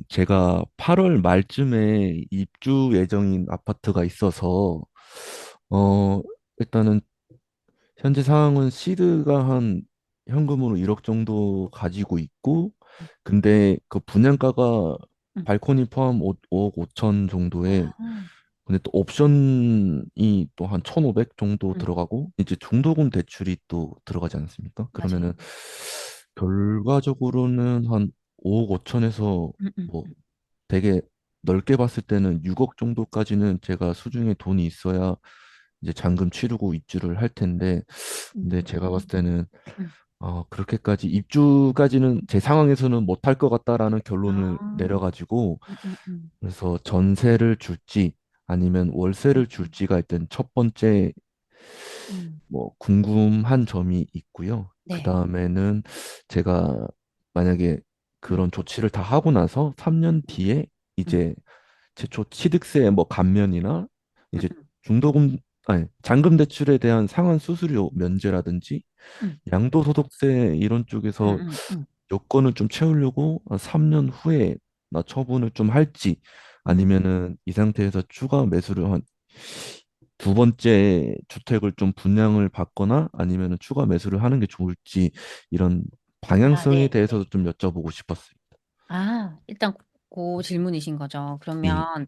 제가 8월 말쯤에 입주 예정인 아파트가 있어서, 어, 일단은 현재 상황은 시드가 한 현금으로 1억 정도 가지고 있고, 근데 그 분양가가 음. 발코니 포함 5억 5천 정도에, 아, 근데 또 옵션이 또 한 1,500 정도 음, 들어가고, 이제 중도금 대출이 또 들어가지 않습니까? 맞아요. 그러면은 결과적으로는 한 5억 5천에서 음, 음, 뭐 되게 넓게 봤을 때는 6억 정도까지는 제가 수중에 돈이 있어야 이제 잔금 치르고 입주를 할 텐데, 근데 제가 봤을 음, 때는 음. 그렇게까지 입주까지는 제 상황에서는 못할 것 같다라는 결론을 아, 내려가지고, 음, 음, 음, 그래서 전세를 줄지 아니면 음, 월세를 줄지가 일단 첫 번째 음. 뭐 궁금한 점이 있고요. 그 네. 다음에는 제가 만약에 음, 그런 조치를 다 하고 나서 3년 뒤에 음, 이제 최초 취득세 뭐 감면이나 음, 이제 음, 중도금 아니 잔금 대출에 대한 상환 수수료 면제라든지 음, 양도소득세 이런 음, 쪽에서 음, 음, 요건을 좀 채우려고 3년 후에 나 처분을 좀 할지 음. 아니면은 이 상태에서 추가 매수를 한 두 번째 주택을 좀 분양을 받거나 아니면은 추가 매수를 하는 게 좋을지 이런 아, 방향성에 네. 대해서도 좀 여쭤보고 싶었어요. 일단 그 질문이신 거죠. 예, 그러면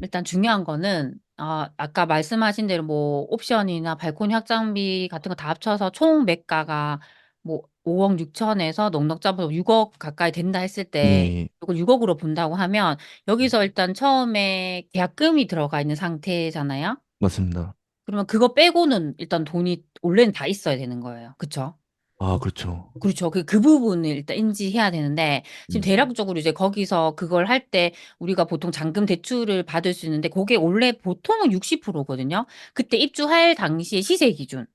일단 중요한 거는 아까 말씀하신 대로 뭐 옵션이나 발코니 확장비 같은 거 다 합쳐서 총 매가가 뭐 5억 6천에서 넉넉 잡아서 6억 가까이 된다 했을 때 예, 이걸 6억으로 본다고 하면 여기서 일단 처음에 계약금이 들어가 있는 상태잖아요. 맞습니다. 그러면 그거 빼고는 일단 돈이 원래는 다 있어야 되는 거예요. 그쵸? 아, 그렇죠. 그렇죠. 그 부분을 일단 인지해야 되는데, 지금 예, 대략적으로 이제 거기서 그걸 할 때 우리가 보통 잔금 대출을 받을 수 있는데, 그게 원래 보통은 60%거든요. 그때 입주할 당시의 시세 기준.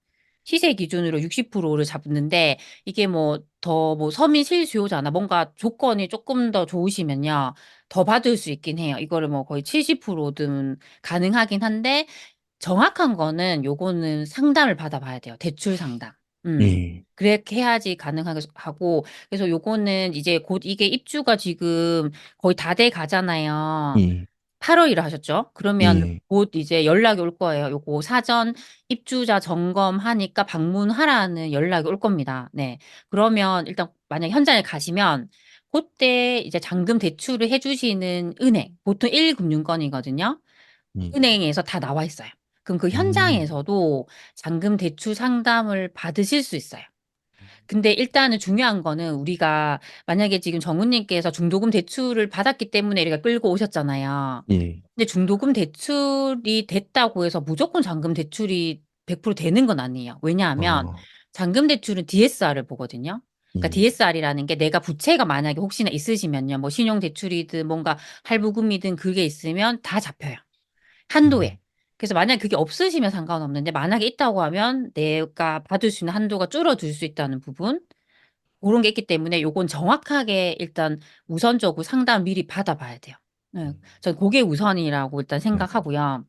시세 기준으로 60%를 잡는데, 이게 뭐, 더 뭐, 서민 실수요자나 뭔가 조건이 조금 더 좋으시면요, 더 받을 수 있긴 해요. 이거를 뭐 거의 70%든 가능하긴 한데, 정확한 거는 요거는 상담을 받아봐야 돼요. 대출 상담. 음. 예, 그렇게 해야지 가능하고, 그래서 요거는 이제 곧 이게 입주가 지금 거의 다 돼 가잖아요. 예, 8월이라 하셨죠? 그러면 예, 곧 이제 연락이 올 거예요. 요거 사전 입주자 점검하니까 방문하라는 연락이 올 겁니다. 네. 그러면 일단 만약 현장에 가시면 그때 이제 잔금 대출을 해주시는 은행, 보통 1금융권이거든요. 예. 은행에서 다 나와 있어요. 그럼 그 음, 현장에서도 잔금 대출 상담을 받으실 수 있어요. 근데 일단은 중요한 거는 우리가 만약에 지금 정우님께서 중도금 대출을 받았기 때문에 우리가 끌고 오셨잖아요. 예, 근데 중도금 대출이 됐다고 해서 무조건 잔금 대출이 100% 되는 건 아니에요. 왜냐하면 아, 잔금 대출은 DSR을 보거든요. 그러니까 예, DSR이라는 게 내가 부채가 만약에 혹시나 있으시면요. 뭐 신용대출이든 뭔가 할부금이든 그게 있으면 다 잡혀요. 한도에. 음, 그래서 만약에 그게 없으시면 상관없는데 만약에 있다고 하면 내가 받을 수 있는 한도가 줄어들 수 있다는 부분. 그런 게 있기 때문에 요건 정확하게 일단 우선적으로 상담 미리 받아봐야 돼요. 네. 전 그게 우선이라고 일단 네, 생각하고요.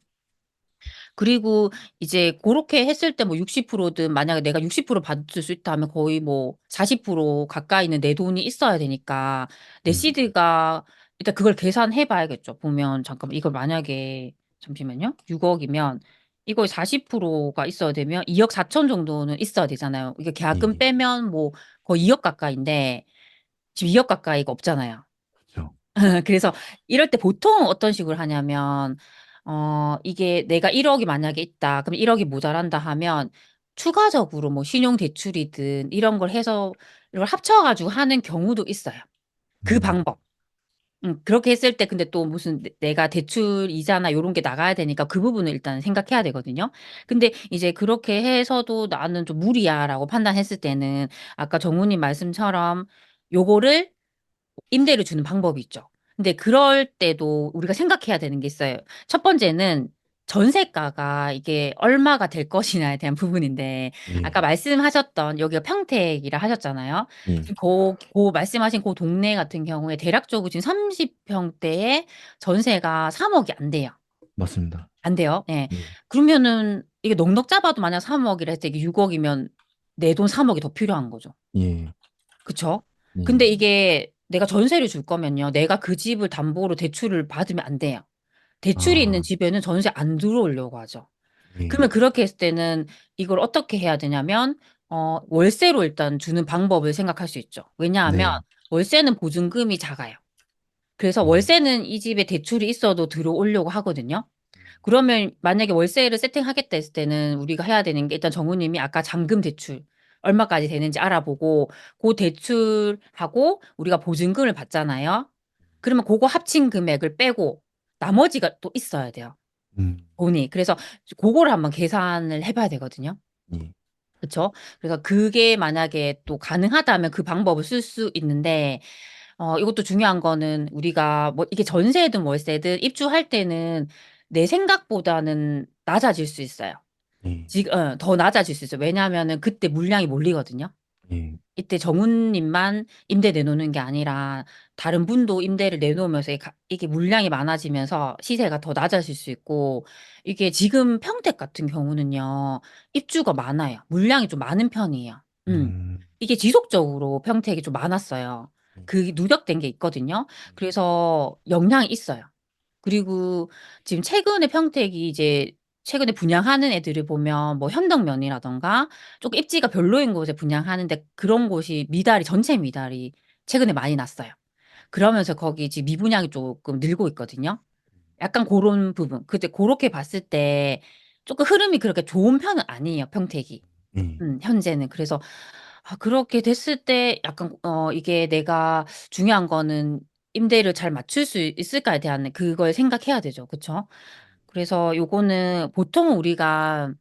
그리고 이제 그렇게 했을 때 뭐 60%든 만약에 내가 60% 받을 수 있다 하면 거의 뭐 40% 가까이는 내 돈이 있어야 되니까 내 예, 시드가 일단 그걸 계산해 봐야겠죠. 보면 잠깐만 이걸 만약에 잠시만요. 6억이면 이걸 40%가 있어야 되면 2억 4천 정도는 있어야 되잖아요. 이게 계약금 예, 빼면 뭐 거의 2억 가까이인데 지금 2억 가까이가 없잖아요. 그렇죠. 그래서 이럴 때 보통 어떤 식으로 하냐면, 이게 내가 1억이 만약에 있다. 그럼 1억이 모자란다 하면 추가적으로 뭐 신용대출이든 이런 걸 해서 이걸 합쳐가지고 하는 경우도 있어요. 그 음, 방법. 그렇게 했을 때 근데 또 무슨 내가 대출 이자나 요런 게 나가야 되니까 그 부분을 일단 생각해야 되거든요. 근데 이제 그렇게 해서도 나는 좀 무리야라고 판단했을 때는 아까 정우님 말씀처럼 요거를 임대를 주는 방법이 있죠. 근데 그럴 때도 우리가 생각해야 되는 게 있어요. 첫 번째는 전세가가 이게 얼마가 될 것이냐에 대한 부분인데, 아까 예, 말씀하셨던 여기가 평택이라 하셨잖아요. 예, 지금 말씀하신 그 동네 같은 경우에 대략적으로 지금 30평대에 전세가 3억이 안 돼요. 맞습니다. 안 돼요. 네. 예, 그러면은 이게 넉넉 잡아도 만약 3억이라 했을 때 이게 6억이면 내 돈 3억이 더 필요한 거죠. 예, 그쵸? 근데 예, 이게 내가 전세를 줄 거면요. 내가 그 집을 담보로 대출을 받으면 안 돼요. 대출이 있는 아, 집에는 전세 안 들어오려고 하죠. 그러면 예, 그렇게 했을 때는 이걸 어떻게 해야 되냐면, 월세로 일단 주는 방법을 생각할 수 있죠. 왜냐하면 네, 월세는 보증금이 작아요. 그래서 음, 월세는 이 집에 대출이 있어도 들어오려고 하거든요. 그러면 만약에 월세를 세팅하겠다 했을 때는 우리가 해야 되는 게 일단 정우님이 아까 잔금 대출 얼마까지 되는지 알아보고 그 대출하고 우리가 보증금을 받잖아요. 그러면 그거 합친 금액을 빼고 나머지가 또 있어야 돼요. 음, 돈이. 그래서 그거를 한번 계산을 해봐야 되거든요. 예, 그렇죠? 그래서 그게 만약에 또 가능하다면 그 방법을 쓸 수 있는데 이것도 중요한 거는 우리가 뭐 이게 전세든 월세든 입주할 때는 내 생각보다는 낮아질 수 있어요. 예, 지금 더 낮아질 수 있어요. 왜냐하면은 그때 물량이 몰리거든요. 예, 이때 정훈님만 임대 내놓는 게 아니라 다른 분도 임대를 내놓으면서 이게 물량이 많아지면서 시세가 더 낮아질 수 있고 이게 지금 평택 같은 경우는요. 입주가 많아요. 물량이 좀 많은 편이에요. 음, 이게 지속적으로 평택이 좀 많았어요. 예, 그 누적된 게 있거든요. 그래서 영향이 있어요. 그리고 지금 최근에 평택이 이제 최근에 분양하는 애들을 보면 뭐 현덕면이라던가 조금 입지가 별로인 곳에 분양하는데 그런 곳이 미달이 전체 미달이 최근에 많이 났어요. 그러면서 거기 지금 미분양이 조금 늘고 있거든요. 약간 그런 부분. 그때 그렇게 봤을 때 조금 흐름이 그렇게 좋은 편은 아니에요, 평택이. 예, 현재는. 그래서 그렇게 됐을 때 약간 이게 내가 중요한 거는 임대를 잘 맞출 수 있을까에 대한 그걸 생각해야 되죠. 그쵸? 그래서 요거는 보통은 우리가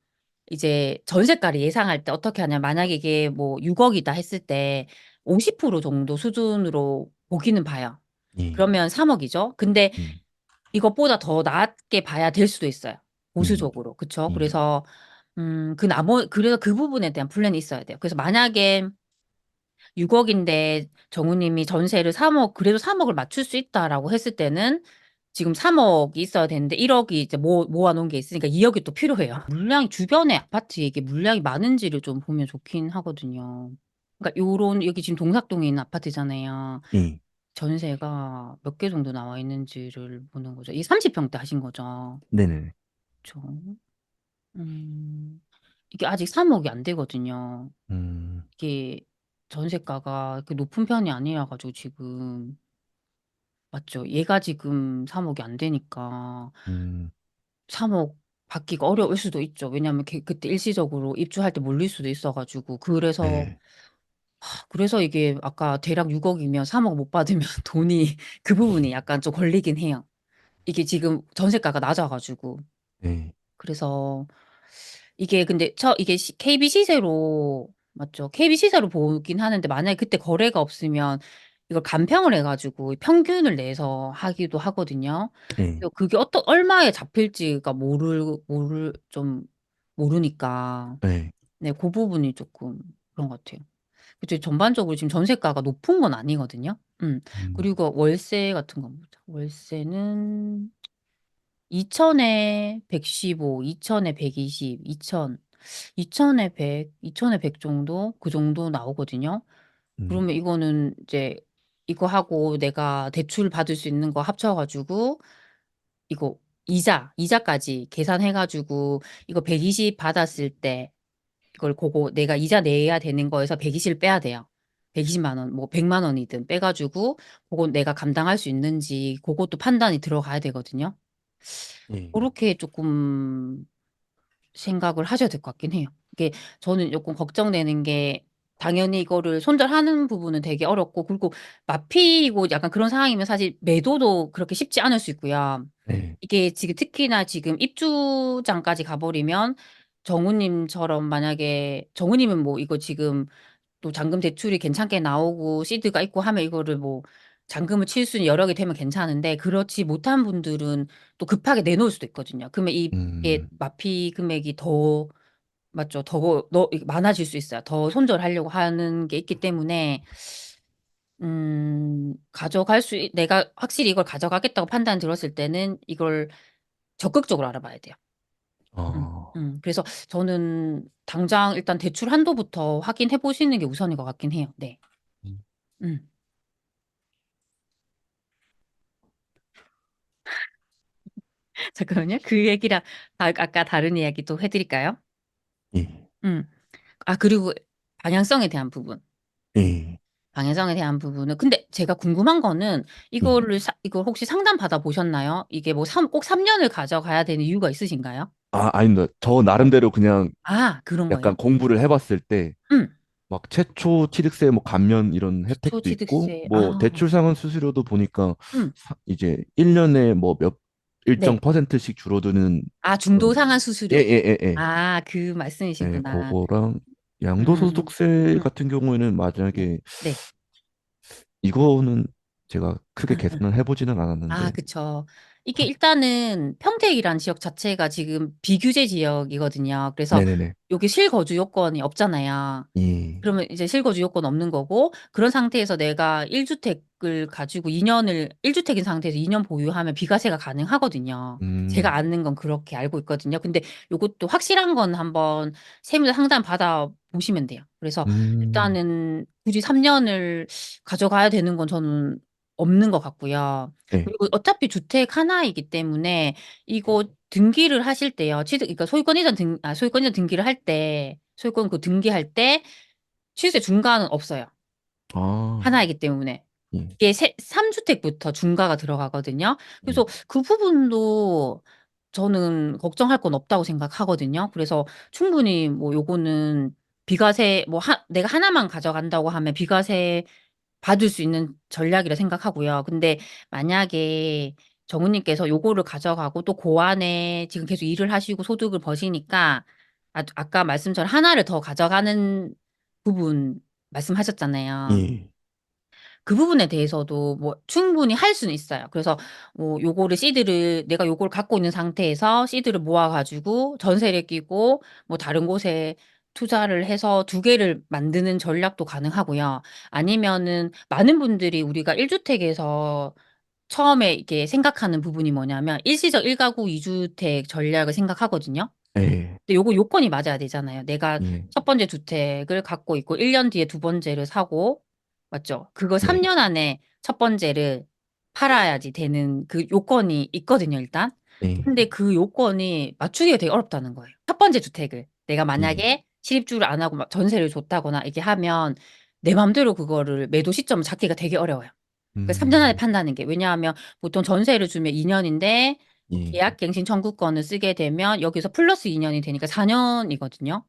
이제 전세가를 예상할 때 어떻게 하냐. 만약에 이게 뭐 6억이다 했을 때 50% 정도 수준으로 보기는 봐요. 예, 그러면 3억이죠. 근데 음, 이것보다 더 낮게 봐야 될 수도 있어요. 예, 보수적으로. 그쵸? 예, 그래서 그래서 그 부분에 대한 플랜이 있어야 돼요. 그래서 만약에 6억인데 정우님이 전세를 3억, 그래도 3억을 맞출 수 있다라고 했을 때는 지금 3억이 있어야 되는데 1억이 이제 모아놓은 게 있으니까 2억이 또 필요해요. 물량이 주변에 아파트에 이게 물량이 많은지를 좀 보면 좋긴 하거든요. 그러니까 요런 여기 지금 동삭동에 있는 아파트잖아요. 예, 전세가 몇 개 정도 나와 있는지를 보는 거죠. 이 30평대 하신 거죠. 네네, 그렇죠. 이게 아직 3억이 안 되거든요. 음, 이게 전세가가 그 높은 편이 아니라 가지고 지금 맞죠? 얘가 지금 3억이 안 되니까 음, 3억 받기가 어려울 수도 있죠. 왜냐하면 그때 일시적으로 입주할 때 몰릴 수도 있어가지고 네, 그래서 이게 아까 대략 6억이면 3억 못 받으면 돈이 그 부분이 약간 좀 걸리긴 해요. 이게 지금 전세가가 낮아가지고 네, 그래서 이게 근데 이게 KB 시세로 맞죠? KB 시세로 보긴 하는데 만약에 그때 거래가 없으면 이걸 간평을 해가지고 평균을 내서 하기도 하거든요. 네, 그래서 그게 얼마에 잡힐지가 좀 모르니까 네, 네, 그 부분이 조금 그런 것 같아요. 그쵸, 전반적으로 지금 전세가가 높은 건 아니거든요. 음, 그리고 월세 같은 건 보자. 월세는 2천에 115, 2천에 120, 2천에 100, 2천에 100 정도? 그 정도 나오거든요. 음, 그러면 이거는 이제 이거 하고 내가 대출 받을 수 있는 거 합쳐가지고 이거 이자까지 계산해가지고 이거 120 받았을 때 이걸 그거 내가 이자 내야 되는 거에서 120을 빼야 돼요. 120만 원, 뭐 100만 원이든 빼가지고 그거 내가 감당할 수 있는지 그것도 판단이 들어가야 되거든요. 예, 그렇게 조금 생각을 하셔야 될 것 같긴 해요. 이게 저는 조금 걱정되는 게 당연히 이거를 손절하는 부분은 되게 어렵고 그리고 마피고 약간 그런 상황이면 사실 매도도 그렇게 쉽지 않을 수 있고요. 네, 이게 지금 특히나 지금 입주장까지 가버리면 정우님처럼 만약에 정우님은 뭐 이거 지금 또 잔금 대출이 괜찮게 나오고 시드가 있고 하면 이거를 뭐 잔금을 칠 수 있는 여력이 되면 괜찮은데 그렇지 못한 분들은 또 급하게 내놓을 수도 있거든요. 그러면 이게 음, 마피 금액이 더 맞죠? 많아질 수 있어요. 더 손절하려고 하는 게 있기 때문에 내가 확실히 이걸 가져가겠다고 판단 들었을 때는 이걸 적극적으로 알아봐야 돼요. 어, 그래서 저는 당장 일단 대출 한도부터 확인해 보시는 게 우선인 것 같긴 해요. 네. 음. 음. 잠깐만요. 그 얘기랑 아까 다른 이야기 또 해드릴까요? 예, 음. 아, 그리고 방향성에 대한 부분. 예, 방향성에 대한 부분은 근데 제가 궁금한 거는 예. 이거 혹시 상담 받아 보셨나요? 이게 뭐 꼭 3년을 가져가야 되는 이유가 있으신가요? 아, 아닙니다. 저 나름대로 그냥 아, 그런 약간 거예요? 공부를 해봤을 때, 음. 막 최초 취득세 뭐 감면 이런 혜택도 있고, 기초취득세. 뭐 아. 대출 상환 수수료도 보니까 음. 이제 1년에 뭐 몇 일정 네. 퍼센트씩 줄어드는 아, 그런, 중도 상한 예, 수수료. 예, 예, 예. 아, 그 예, 말씀이시구나. 그거랑 음. 양도소득세 음. 같은 경우에는 네. 만약에 네. 이거는 제가 크게 응, 응. 계산을 해보지는 아, 않았는데, 그쵸. 이게 일단은 평택이란 지역 자체가 지금 비규제 지역이거든요. 그래서 네네네. 여기 실거주 요건이 없잖아요. 예. 그러면 이제 실거주 요건 없는 거고, 그런 상태에서 내가 1주택을 가지고 1주택인 상태에서 2년 보유하면 비과세가 가능하거든요. 제가 음, 아는 건 그렇게 알고 있거든요. 근데 요것도 확실한 건 한번 세무사 상담 받아 보시면 돼요. 그래서 음, 일단은 굳이 3년을 가져가야 되는 건 저는 없는 것 같고요. 예, 그리고 어차피 주택 하나이기 때문에 이거 등기를 하실 때요. 그러니까 소유권 이전 등기를 할 때, 소유권 그 등기할 때 취득세 중과는 없어요. 아, 하나이기 때문에. 예, 이게 3주택부터 중과가 들어가거든요. 예, 그래서 그 부분도 저는 걱정할 건 없다고 생각하거든요. 그래서 충분히 뭐 요거는 비과세, 내가 하나만 가져간다고 하면 비과세 받을 수 있는 전략이라 생각하고요. 근데 만약에 정우님께서 요거를 가져가고 또 그 안에 지금 계속 일을 하시고 소득을 버시니까 아까 말씀처럼 하나를 더 가져가는 부분 말씀하셨잖아요. 예, 그 부분에 대해서도 뭐 충분히 할 수는 있어요. 그래서 뭐 요거를 내가 요걸 갖고 있는 상태에서 시드를 모아가지고 전세를 끼고 뭐 다른 곳에 투자를 해서 두 개를 만드는 전략도 가능하고요. 아니면은 많은 분들이 우리가 1주택에서 처음에 이렇게 생각하는 부분이 뭐냐면 일시적 1가구 2주택 전략을 생각하거든요. 예, 근데 요거 요건이 맞아야 되잖아요. 내가 예, 첫 번째 주택을 갖고 있고 1년 뒤에 두 번째를 사고, 맞죠? 그거 네, 3년 안에 첫 번째를 팔아야지 되는 그 요건이 있거든요, 일단. 예, 근데 그 요건이 맞추기가 되게 어렵다는 거예요. 첫 번째 주택을. 내가 예, 만약에 실입주를 안 하고 막 전세를 줬다거나 이렇게 하면 내 맘대로 그거를 매도 시점을 잡기가 되게 어려워요. 그 3년 안에 음, 판다는 게. 왜냐하면 보통 전세를 주면 2년인데 예, 계약갱신 청구권을 쓰게 되면 여기서 플러스 2년이 되니까 4년이거든요.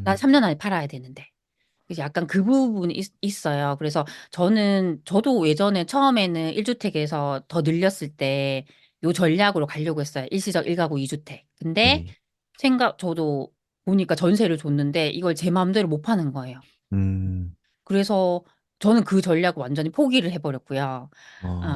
난 음, 3년 안에 팔아야 되는데. 그래서 약간 그 부분이 있어요. 그래서 저도 예전에 처음에는 1주택에서 더 늘렸을 때 요 전략으로 가려고 했어요. 일시적 1가구 2주택. 근데 예, 저도 보니까 전세를 줬는데 이걸 제 마음대로 못 파는 거예요. 음, 그래서 저는 그 전략을 완전히 포기를 해버렸고요.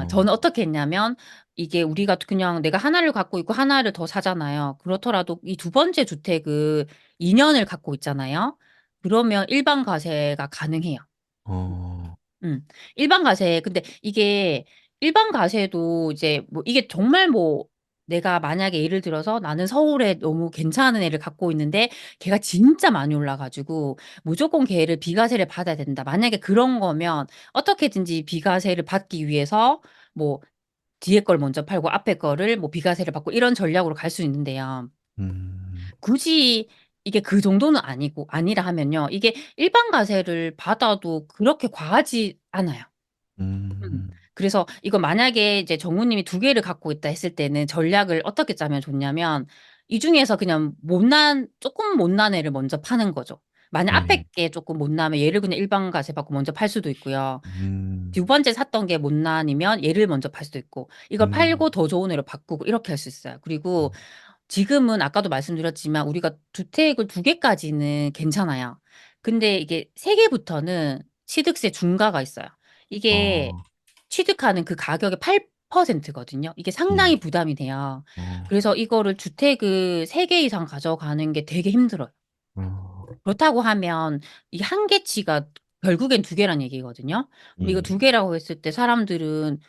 저는 어, 어떻게 했냐면 이게 우리가 그냥 내가 하나를 갖고 있고 하나를 더 사잖아요. 그렇더라도 이 두 번째 주택을 2년을 갖고 있잖아요. 그러면 일반 과세가 가능해요. 어, 음. 일반 과세. 근데 이게 일반 과세도 이제 뭐 이게 정말 뭐 내가 만약에 예를 들어서 나는 서울에 너무 괜찮은 애를 갖고 있는데 걔가 진짜 많이 올라가지고 무조건 걔를 비과세를 받아야 된다. 만약에 그런 거면 어떻게든지 비과세를 받기 위해서 뭐 뒤에 걸 먼저 팔고 앞에 거를 뭐 비과세를 받고 이런 전략으로 갈 수 있는데요. 음, 굳이 이게 그 정도는 아니라 하면요. 이게 일반 과세를 받아도 그렇게 과하지 않아요. 음. 음, 그래서 이거 만약에 이제 정우님이 두 개를 갖고 있다 했을 때는 전략을 어떻게 짜면 좋냐면 이 중에서 그냥 조금 못난 애를 먼저 파는 거죠. 만약 예, 앞에 게 조금 못나면 얘를 그냥 일반 과세 받고 먼저 팔 수도 있고요. 음, 두 번째 샀던 게 못난이면 얘를 먼저 팔 수도 있고 이걸 음, 팔고 더 좋은 애로 바꾸고 이렇게 할 수 있어요. 그리고 지금은 아까도 말씀드렸지만 우리가 주택을 두 개까지는 괜찮아요. 근데 이게 세 개부터는 취득세 중과가 있어요. 이게 어, 취득하는 그 가격의 8%거든요. 이게 예, 상당히 부담이 돼요. 어, 그래서 이거를 주택을 세 개 이상 가져가는 게 되게 힘들어요. 어, 그렇다고 하면 이 한계치가 결국엔 두 개란 얘기거든요. 그럼 이거 두 예, 개라고 했을 때 사람들은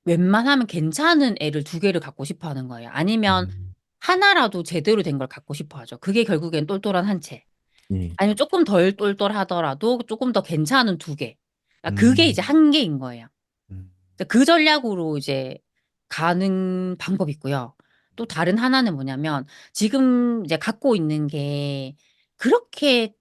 웬만하면 괜찮은 애를 두 개를 갖고 싶어 하는 거예요. 아니면 음, 하나라도 제대로 된 걸 갖고 싶어 하죠. 그게 결국엔 똘똘한 한 채. 예, 아니면 조금 덜 똘똘하더라도 조금 더 괜찮은 두 개. 그러니까 그게 이제 음, 한계인 거예요. 음, 그러니까 그 전략으로 이제 가는 방법이 있고요. 또 다른 하나는 뭐냐면 지금 이제 갖고 있는 게 그렇게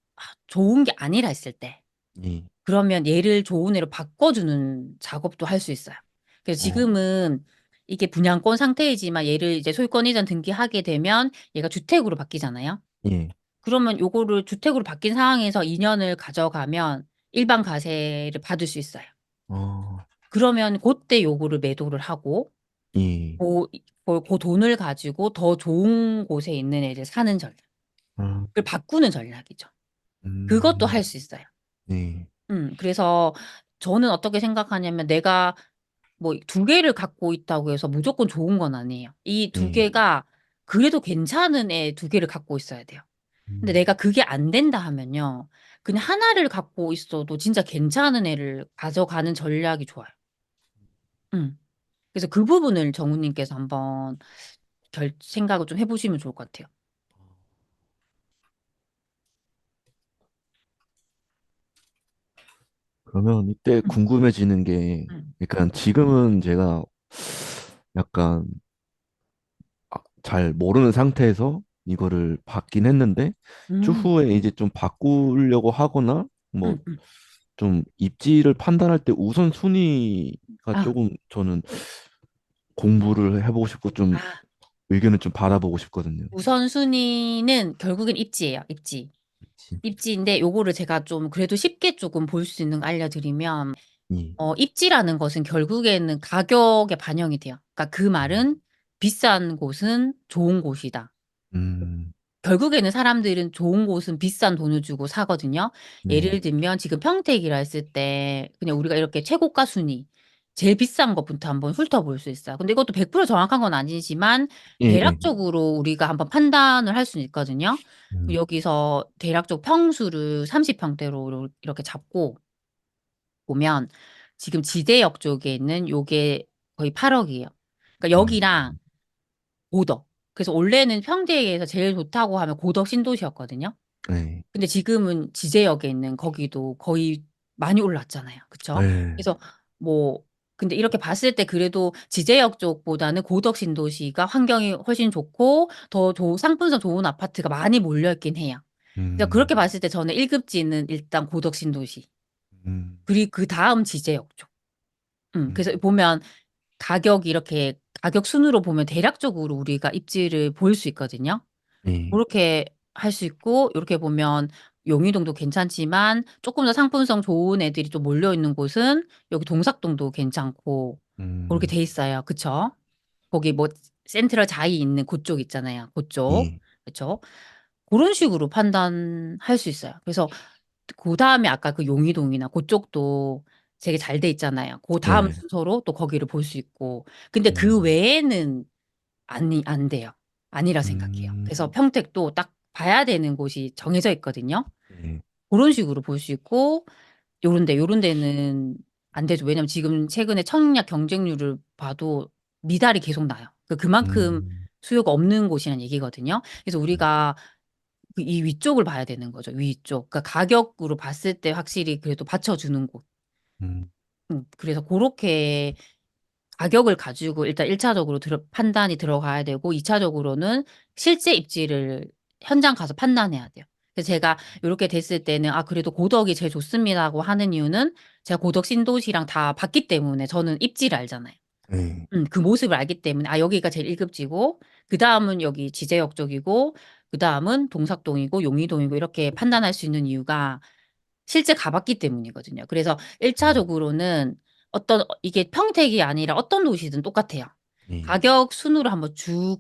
좋은 게 아니라 했을 때 예. 그러면 얘를 좋은 애로 바꿔주는 작업도 할 수 있어요. 그래서 어, 지금은 이게 분양권 상태이지만 얘를 이제 소유권 이전 등기하게 되면 얘가 주택으로 바뀌잖아요. 예. 그러면 요거를 주택으로 바뀐 상황에서 2년을 가져가면 일반 과세를 받을 수 있어요. 어, 그러면 그때 요거를 매도를 하고 예. 그 돈을 가지고 더 좋은 곳에 있는 애를 사는 전략. 아, 그걸 바꾸는 전략이죠. 그것도 음, 할 수 있어요. 네. 그래서 저는 어떻게 생각하냐면 내가 뭐 두 개를 갖고 있다고 해서 무조건 좋은 건 아니에요. 이 두 예. 개가 그래도 괜찮은 애 두 개를 갖고 있어야 돼요. 근데 음, 내가 그게 안 된다 하면요. 그냥 하나를 갖고 있어도 진짜 괜찮은 애를 가져가는 전략이 좋아요. 음. 그래서 그 부분을 정우님께서 한번 생각을 좀 해보시면 좋을 것 같아요. 그러면 이때 음, 궁금해지는 게, 음, 약간 지금은 제가 약간 잘 모르는 상태에서 이거를 받긴 했는데, 음, 추후에 이제 좀 바꾸려고 하거나, 뭐, 음, 음. 좀 입지를 판단할 때 우선순위가 아, 조금 저는 공부를 해보고 싶고, 좀 아, 의견을 좀 받아보고 싶거든요. 우선순위는 결국엔 입지예요, 입지. 그치. 입지인데 요거를 제가 좀 그래도 쉽게 조금 볼 수 있는 거 알려드리면 예. 입지라는 것은 결국에는 가격에 반영이 돼요. 그러니까 그 말은 비싼 곳은 좋은 곳이다. 음, 결국에는 사람들은 좋은 곳은 비싼 돈을 주고 사거든요. 네. 예를 들면 지금 평택이라 했을 때 그냥 우리가 이렇게 최고가 순위 제일 비싼 것부터 한번 훑어볼 수 있어요. 근데 이것도 100% 정확한 건 아니지만 예, 예. 대략적으로 우리가 한번 판단을 할 수는 있거든요. 음, 여기서 대략적 평수를 30평대로 이렇게 잡고 보면 지금 지대역 쪽에 있는 요게 거의 8억이에요. 그러니까 여기랑 음, 고덕. 그래서 원래는 평대에서 제일 좋다고 하면 고덕 신도시였거든요. 네. 근데 지금은 지제역에 있는 거기도 거의 많이 올랐잖아요. 그쵸? 네. 그래서 뭐 근데 이렇게 봤을 때 그래도 지제역 쪽보다는 고덕 신도시가 환경이 훨씬 좋고 더 상품성 좋은 아파트가 많이 몰려 있긴 해요. 그래서 음, 그렇게 봤을 때 저는 1급지는 일단 고덕 신도시. 음, 그리고 그 다음 지제역 쪽. 음, 그래서 보면 가격이 이렇게 가격 순으로 보면 대략적으로 우리가 입지를 볼 수 있거든요. 네. 그렇게 할 수 있고 이렇게 보면 용의동도 괜찮지만 조금 더 상품성 좋은 애들이 좀 몰려 있는 곳은 여기 동삭동도 괜찮고 그렇게 음, 돼 있어요. 그쵸? 거기 뭐 센트럴 자이 있는 그쪽 있잖아요. 그쪽. 예. 그쵸? 그런 식으로 판단할 수 있어요. 그래서 그 다음에 아까 그 용의동이나 그쪽도 되게 잘 돼 있잖아요. 그 다음 네. 순서로 또 거기를 볼 수 있고. 근데 그 음, 외에는 안 돼요. 아니라 생각해요. 음, 그래서 평택도 딱 봐야 되는 곳이 정해져 있거든요. 네. 그런 식으로 볼 수 있고, 요런 데는 안 되죠. 왜냐면 지금 최근에 청약 경쟁률을 봐도 미달이 계속 나요. 그만큼 음, 수요가 없는 곳이라는 얘기거든요. 그래서 우리가 이 위쪽을 봐야 되는 거죠. 위쪽. 그러니까 가격으로 봤을 때 확실히 그래도 받쳐주는 곳. 음, 그래서 그렇게 가격을 가지고 일단 1차적으로 판단이 들어가야 되고 2차적으로는 실제 입지를 현장 가서 판단해야 돼요. 그래서 제가 이렇게 됐을 때는 그래도 고덕이 제일 좋습니다고 하는 이유는 제가 고덕 신도시랑 다 봤기 때문에 저는 입지를 알잖아요. 네. 그 모습을 알기 때문에 여기가 제일 1급지고 그다음은 여기 지제역 쪽이고 그다음은 동삭동이고 용의동이고 이렇게 판단할 수 있는 이유가 실제 가봤기 때문이거든요. 그래서 음, 1차적으로는 이게 평택이 아니라 어떤 도시든 똑같아요. 네. 가격 순으로 한번 쭉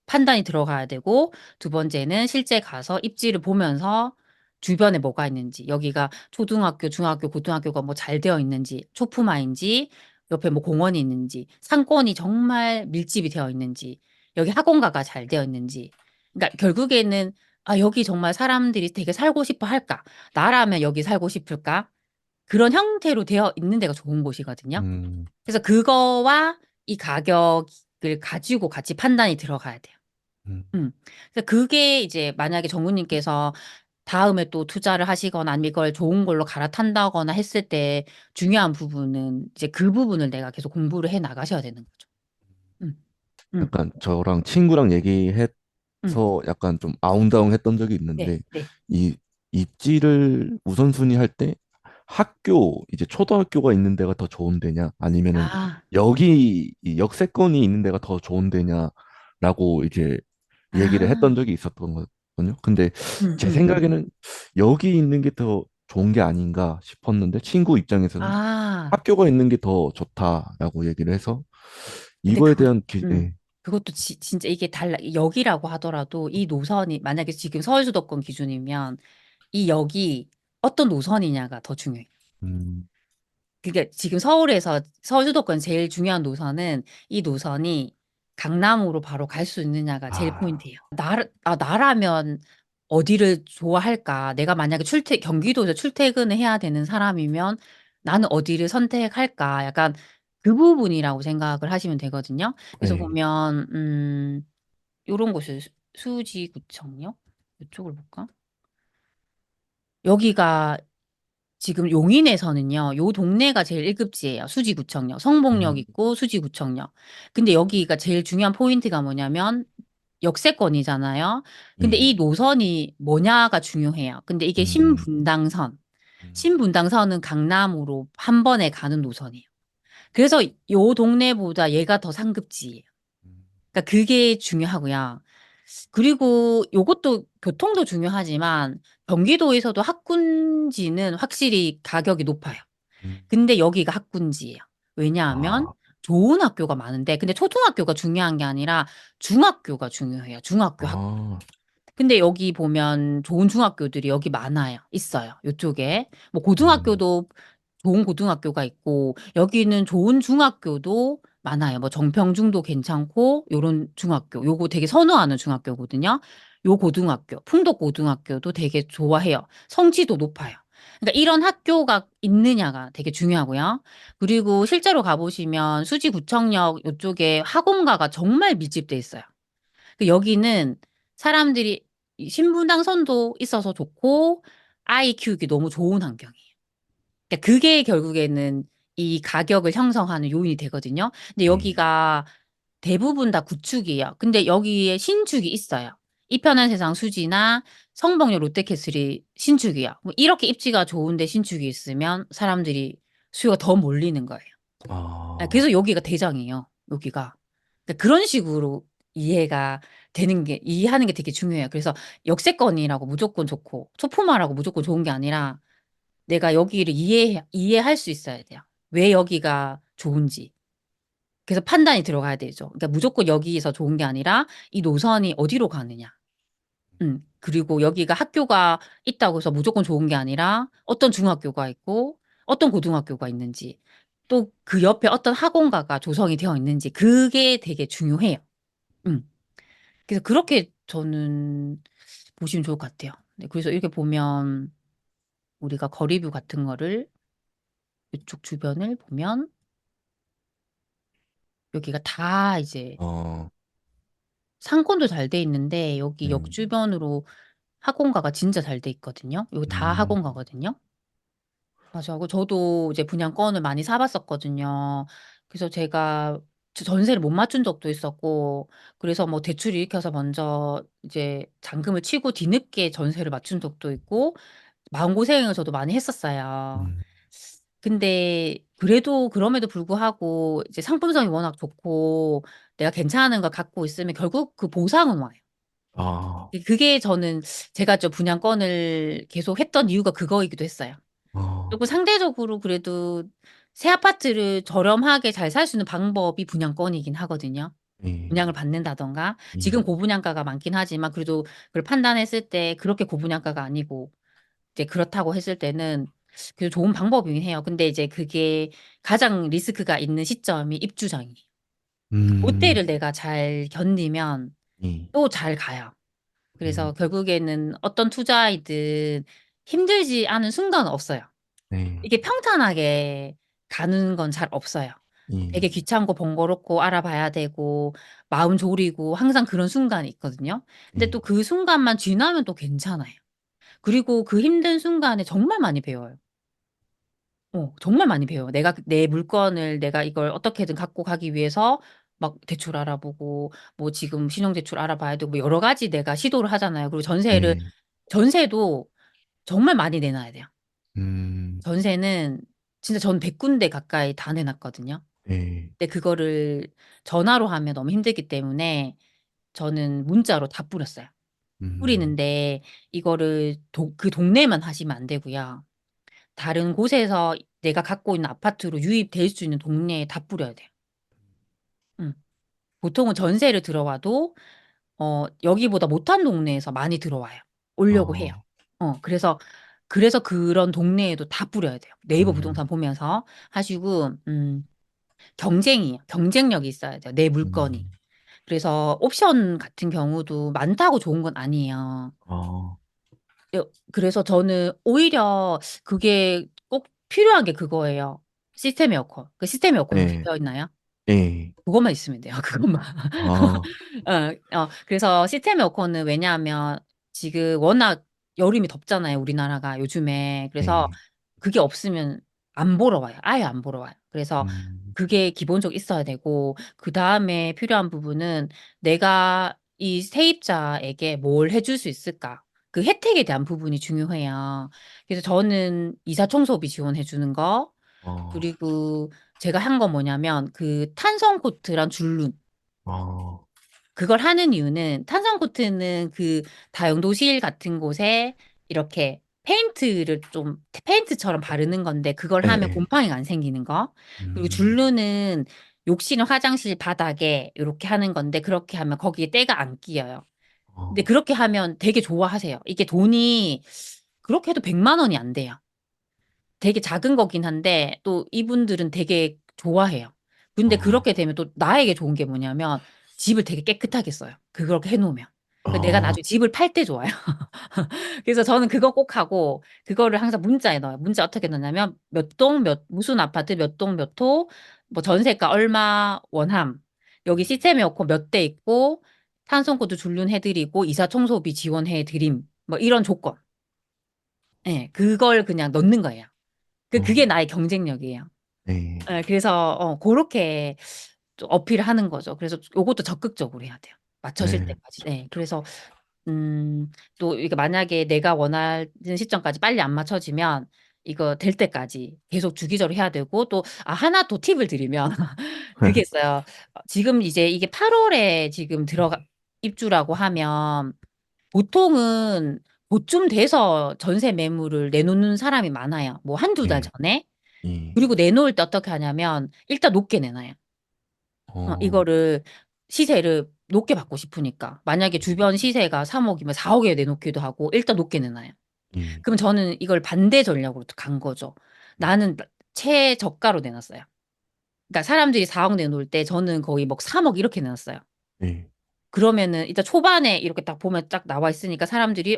판단이 들어가야 되고, 두 번째는 실제 가서 입지를 보면서 주변에 뭐가 있는지, 여기가 초등학교, 중학교, 고등학교가 뭐 잘 되어 있는지, 초품화인지, 옆에 뭐 공원이 있는지, 상권이 정말 밀집이 되어 있는지, 여기 학원가가 잘 되어 있는지. 그러니까 결국에는 여기 정말 사람들이 되게 살고 싶어 할까? 나라면 여기 살고 싶을까? 그런 형태로 되어 있는 데가 좋은 곳이거든요. 음, 그래서 그거와 이 가격을 가지고 같이 판단이 들어가야 돼요. 음, 음. 그래서 그게 이제 만약에 정우님께서 다음에 또 투자를 하시거나 아니면 이걸 좋은 걸로 갈아탄다거나 했을 때 중요한 부분은 이제 그 부분을 내가 계속 공부를 해 나가셔야 되는 거죠. 음. 음, 약간 저랑 친구랑 얘기해서 음, 약간 좀 아웅다웅했던 적이 네, 있는데 네. 이 입지를 우선순위 할 때 학교 이제 초등학교가 있는 데가 더 좋은 데냐 아니면은 아, 여기 이 역세권이 있는 데가 더 좋은 데냐라고 이제 얘기를 했던 아, 적이 있었던 거거든요. 근데 음, 제 음. 생각에는 여기 있는 게 더 좋은 게 아닌가 싶었는데 친구 입장에서는 아, 학교가 있는 게 더 좋다라고 얘기를 해서 근데 이거에 대한 예. 그것도 진짜 이게 달라. 역이라고 하더라도 이 노선이 만약에 지금 서울수도권 기준이면 이 역이 어떤 노선이냐가 더 중요해요. 음, 그게 지금 서울에서 서울수도권 제일 중요한 노선은 이 노선이 강남으로 바로 갈 수 있느냐가 제일 아, 포인트예요. 나라면 어디를 좋아할까? 내가 만약에 경기도에서 출퇴근을 해야 되는 사람이면 나는 어디를 선택할까? 약간 그 부분이라고 생각을 하시면 되거든요. 그래서 예. 보면, 요런 곳이 수지구청역? 이쪽을 볼까? 여기가 지금 용인에서는요, 요 동네가 제일 1급지예요. 수지구청역. 성복역 음, 있고 수지구청역. 근데 여기가 제일 중요한 포인트가 뭐냐면 역세권이잖아요. 근데 예. 이 노선이 뭐냐가 중요해요. 근데 이게 음, 신분당선. 음, 신분당선은 강남으로 한 번에 가는 노선이에요. 그래서 요 동네보다 얘가 더 상급지예요. 음, 그러니까 그게 중요하고요. 그리고 요것도 교통도 중요하지만 경기도에서도 학군지는 확실히 가격이 높아요. 음. 근데 여기가 학군지예요. 왜냐하면 아, 좋은 학교가 많은데, 근데 초등학교가 중요한 게 아니라 중학교가 중요해요. 중학교 아, 근데 여기 보면 좋은 중학교들이 여기 많아요. 있어요. 이쪽에. 뭐 음, 고등학교도 좋은 고등학교가 있고 여기는 좋은 중학교도 많아요. 뭐 정평중도 괜찮고 요런 중학교. 요거 되게 선호하는 중학교거든요. 요 고등학교, 풍덕고등학교도 되게 좋아해요. 성취도 높아요. 그러니까 이런 학교가 있느냐가 되게 중요하고요. 그리고 실제로 가보시면 수지구청역 이쪽에 학원가가 정말 밀집돼 있어요. 여기는 사람들이 이 신분당 선도 있어서 좋고 아이 키우기 너무 좋은 환경이에요. 그러니까 그게 결국에는 이 가격을 형성하는 요인이 되거든요. 근데 예. 여기가 대부분 다 구축이에요. 근데 여기에 신축이 있어요. 이편한 세상 수지나 성복역 롯데캐슬이 신축이야. 뭐 이렇게 입지가 좋은데 신축이 있으면 사람들이 수요가 더 몰리는 거예요. 아, 그래서 여기가 대장이에요. 여기가. 그러니까 그런 식으로 이해하는 게 되게 중요해요. 그래서 역세권이라고 무조건 좋고, 소품화라고 무조건 좋은 게 아니라 내가 여기를 이해할 수 있어야 돼요. 왜 여기가 좋은지. 그래서 판단이 들어가야 되죠. 그러니까 무조건 여기에서 좋은 게 아니라 이 노선이 어디로 가느냐. 그리고 여기가 학교가 있다고 해서 무조건 좋은 게 아니라 어떤 중학교가 있고 어떤 고등학교가 있는지 또 그 옆에 어떤 학원가가 조성이 되어 있는지 그게 되게 중요해요. 음. 그래서 그렇게 저는 보시면 좋을 것 같아요. 네, 그래서 이렇게 보면 우리가 거리뷰 같은 거를 이쪽 주변을 보면 여기가 다 이제 어, 상권도 잘 돼 있는데 여기 역 네. 주변으로 학원가가 진짜 잘 돼 있거든요. 여기 다 음, 학원가거든요. 맞아요. 저도 이제 분양권을 많이 사봤었거든요. 그래서 제가 전세를 못 맞춘 적도 있었고, 그래서 뭐 대출 일으켜서 먼저 이제 잔금을 치고 뒤늦게 전세를 맞춘 적도 있고, 마음고생을 저도 많이 했었어요. 음, 근데 그래도 그럼에도 불구하고 이제 상품성이 워낙 좋고, 내가 괜찮은 걸 갖고 있으면 결국 그 보상은 와요. 아, 그게 저는 제가 저 분양권을 계속 했던 이유가 그거이기도 했어요. 어, 그리고 상대적으로 그래도 새 아파트를 저렴하게 잘 살 수 있는 방법이 분양권이긴 하거든요. 예, 분양을 받는다던가. 예, 지금 고분양가가 많긴 하지만 그래도 그걸 판단했을 때 그렇게 고분양가가 아니고 이제 그렇다고 했을 때는 그래도 좋은 방법이긴 해요. 근데 이제 그게 가장 리스크가 있는 시점이 입주장이에요. 음, 그때를 내가 잘 견디면 예, 또 잘 가요. 음, 그래서 결국에는 어떤 투자이든 힘들지 않은 순간은 없어요. 네, 이게 평탄하게 가는 건 잘 없어요. 예, 되게 귀찮고 번거롭고 알아봐야 되고 마음 졸이고 항상 그런 순간이 있거든요. 근데 예, 또 그 순간만 지나면 또 괜찮아요. 그리고 그 힘든 순간에 정말 많이 배워요. 정말 많이 배워요. 내 물건을 내가 이걸 어떻게든 갖고 가기 위해서 막 대출 알아보고 뭐 지금 신용대출 알아봐야 되고 뭐 여러 가지 내가 시도를 하잖아요. 그리고 네. 전세도 정말 많이 내놔야 돼요. 음, 전세는 진짜 전 100군데 가까이 다 내놨거든요. 네. 근데 그거를 전화로 하면 너무 힘들기 때문에 저는 문자로 다 뿌렸어요. 음, 뿌리는데 이거를 그 동네만 하시면 안 되고요. 다른 곳에서 내가 갖고 있는 아파트로 유입될 수 있는 동네에 다 뿌려야 돼요. 음. 보통은 전세를 들어와도 여기보다 못한 동네에서 많이 들어와요. 오려고 해요. 어, 그래서 그런 동네에도 다 뿌려야 돼요. 네이버 음, 부동산 보면서 하시고 경쟁이에요. 경쟁력이 있어야 돼요. 내 물건이. 음, 그래서 옵션 같은 경우도 많다고 좋은 건 아니에요. 어, 그래서 저는 오히려 그게 꼭 필요한 게 그거예요. 시스템 에어컨. 그 시스템 에어컨 혹시 네, 되어 있나요? 네. 그것만 있으면 돼요. 그것만. 아, 그래서 시스템 에어컨은 왜냐하면 지금 워낙 여름이 덥잖아요. 우리나라가 요즘에. 그래서 네. 그게 없으면 안 보러 와요. 아예 안 보러 와요. 그래서 음, 그게 기본적으로 있어야 되고, 그 다음에 필요한 부분은 내가 이 세입자에게 뭘 해줄 수 있을까? 그 혜택에 대한 부분이 중요해요. 그래서 저는 이사 청소비 지원해 주는 거, 어, 그리고 제가 한 건 뭐냐면 그 탄성 코트랑 줄눈 어, 그걸 하는 이유는 탄성 코트는 그 다용도실 같은 곳에 이렇게 페인트처럼 바르는 건데 그걸 예, 하면 예. 곰팡이가 안 생기는 거. 그리고 음, 줄눈은 욕실은 화장실 바닥에 이렇게 하는 건데 그렇게 하면 거기에 때가 안 끼어요. 근데 어, 그렇게 하면 되게 좋아하세요. 이게 돈이 그렇게 해도 100만 원이 안 돼요. 되게 작은 거긴 한데 또 이분들은 되게 좋아해요. 근데 어, 그렇게 되면 또 나에게 좋은 게 뭐냐면 집을 되게 깨끗하게 써요. 그렇게 해놓으면. 그러니까 내가 어, 나중에 집을 팔 때 좋아요. 그래서 저는 그거 꼭 하고 그거를 항상 문자에 넣어요. 문자 어떻게 넣냐면 몇 동, 무슨 아파트 몇 동, 몇 호, 뭐 전세가 얼마 원함. 여기 시스템 에어컨 몇 대 있고 탄성코드 줄눈해드리고 이사 청소비 지원해드림. 뭐 이런 조건. 예, 그걸 그냥 넣는 거예요. 그게 어, 나의 경쟁력이에요. 네, 그래서 그렇게 좀 어필을 하는 거죠. 그래서 요것도 적극적으로 해야 돼요. 맞춰질 네, 때까지. 네. 그래서 또 이게 만약에 내가 원하는 시점까지 빨리 안 맞춰지면 이거 될 때까지 계속 주기적으로 해야 되고 또 하나 더 팁을 드리면 그게 있어요. 지금 이제 이게 8월에 지금 입주라고 하면 보통은 보쯤 돼서 전세 매물을 내놓는 사람이 많아요. 뭐 한두 달 네, 전에. 이, 그리고 내놓을 때 어떻게 하냐면 일단 높게 내놔요. 어, 이거를 시세를 높게 받고 싶으니까. 만약에 주변 시세가 3억이면 4억에 내놓기도 하고 일단 높게 내놔요. 이, 그럼 저는 이걸 반대 전략으로 간 거죠. 나는 최저가로 내놨어요. 그러니까 사람들이 4억 내놓을 때 저는 거의 뭐 3억 이렇게 내놨어요. 네, 그러면은 일단 초반에 이렇게 딱 보면 딱 나와 있으니까 사람들이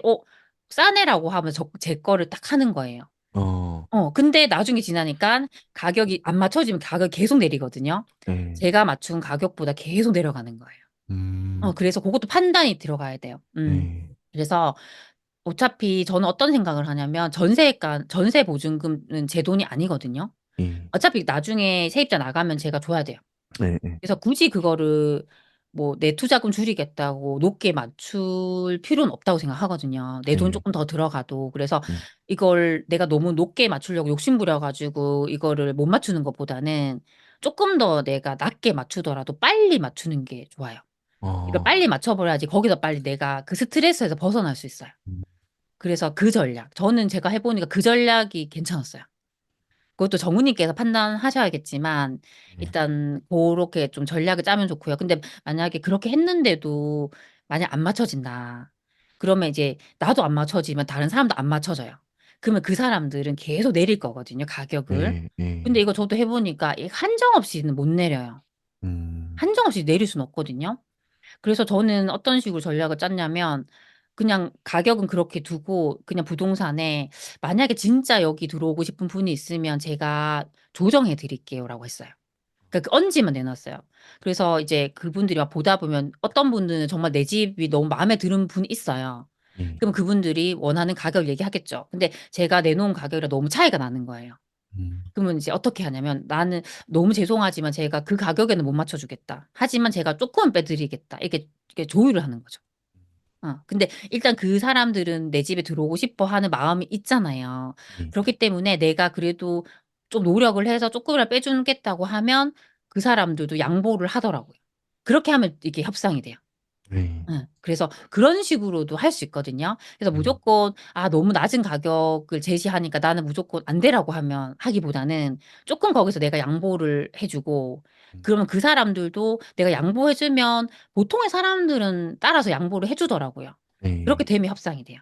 싸네라고 하면 제 거를 딱 하는 거예요. 어, 근데 나중에 지나니까 가격이 안 맞춰지면 가격이 계속 내리거든요. 네, 제가 맞춘 가격보다 계속 내려가는 거예요. 음, 그래서 그것도 판단이 들어가야 돼요. 네, 그래서 어차피 저는 어떤 생각을 하냐면 전세 보증금은 제 돈이 아니거든요. 이, 어차피 나중에 세입자 나가면 제가 줘야 돼요. 네, 네, 그래서 굳이 그거를 뭐 내 투자금 줄이겠다고 높게 맞출 필요는 없다고 생각하거든요. 내 돈 네, 조금 더 들어가도. 그래서 음, 이걸 내가 너무 높게 맞추려고 욕심부려가지고 이거를 못 맞추는 것보다는 조금 더 내가 낮게 맞추더라도 빨리 맞추는 게 좋아요. 이걸 어, 빨리 맞춰버려야지 거기서 빨리 내가 그 스트레스에서 벗어날 수 있어요. 음, 그래서 그 전략. 저는 제가 해보니까 그 전략이 괜찮았어요. 그것도 정우님께서 판단하셔야겠지만 네, 일단 그렇게 좀 전략을 짜면 좋고요. 근데 만약에 그렇게 했는데도 만약 안 맞춰진다. 그러면 이제 나도 안 맞춰지면 다른 사람도 안 맞춰져요. 그러면 그 사람들은 계속 내릴 거거든요, 가격을. 네, 근데 네, 이거 저도 해보니까 이 한정없이는 못 내려요. 음, 한정없이 내릴 수는 없거든요. 그래서 저는 어떤 식으로 전략을 짰냐면 그냥 가격은 그렇게 두고 그냥 부동산에 만약에 진짜 여기 들어오고 싶은 분이 있으면 제가 조정해 드릴게요라고 했어요. 그러니까 그 언지만 내놨어요. 그래서 이제 그분들이 막 보다 보면 어떤 분들은 정말 내 집이 너무 마음에 드는 분이 있어요. 이, 그럼 그분들이 원하는 가격을 얘기하겠죠. 근데 제가 내놓은 가격이랑 너무 차이가 나는 거예요. 그러면 이제 어떻게 하냐면 나는 너무 죄송하지만 제가 그 가격에는 못 맞춰주겠다. 하지만 제가 조금은 빼드리겠다. 이렇게 조율을 하는 거죠. 근데 일단 그 사람들은 내 집에 들어오고 싶어 하는 마음이 있잖아요. 네. 그렇기 때문에 내가 그래도 좀 노력을 해서 조금이라도 빼주겠다고 하면 그 사람들도 양보를 하더라고요. 그렇게 하면 이게 협상이 돼요. 네. 그래서 그런 식으로도 할 수 있거든요. 그래서 음. 무조건 너무 낮은 가격을 제시하니까 나는 무조건 안 되라고 하면 하기보다는 조금 거기서 내가 양보를 해주고 음. 그러면 그 사람들도 내가 양보해주면 보통의 사람들은 따라서 양보를 해주더라고요. 그렇게 네. 되면 협상이 돼요.